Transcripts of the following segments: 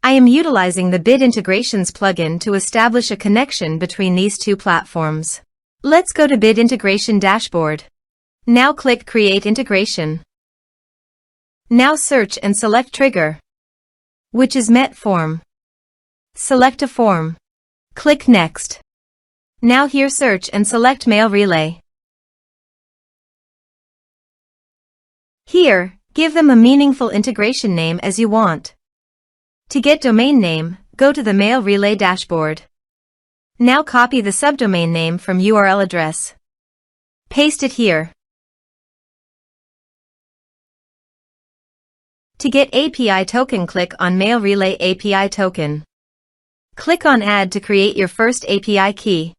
I am utilizing the Bid Integrations plugin to establish a connection between these two platforms. Let's go to Bid Integration Dashboard. Now click Create Integration. Now search and select Trigger, which is MetForm. Select a form. Click Next. Now here search and select Mailrelay. Here, give them a meaningful integration name as you want. To get domain name, go to the Mailrelay dashboard. Now copy the subdomain name from URL address. Paste it here. To get API token, click on Mailrelay API token. Click on Add to create your first API key.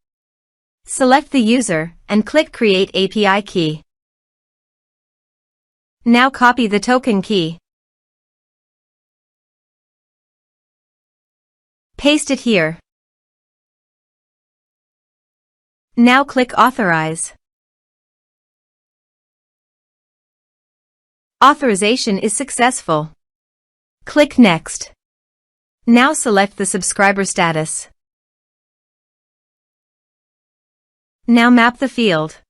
Select the user and click Create API key. Now copy the token key. Paste it here. Now click Authorize. Authorization is successful. Click Next. Now select the subscriber status. Now map the field.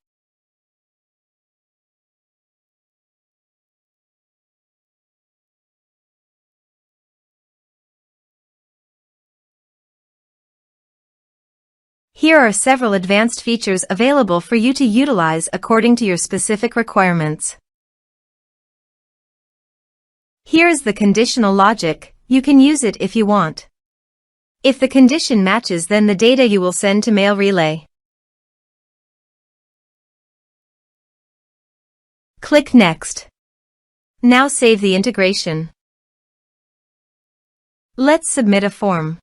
Here are several advanced features available for you to utilize according to your specific requirements. Here is the conditional logic. You can use it if you want. If the condition matches, then the data you will send to Mailrelay. Click Next. Now save the integration. Let's submit a form.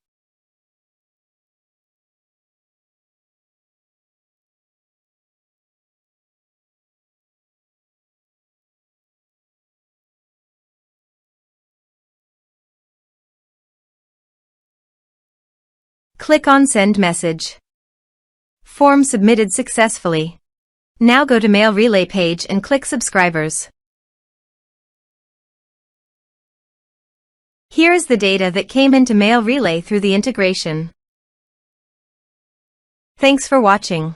Click on Send Message. Form submitted successfully. Now go to Mailrelay page and click Subscribers. Here is the data that came into Mailrelay through the integration. Thanks for watching.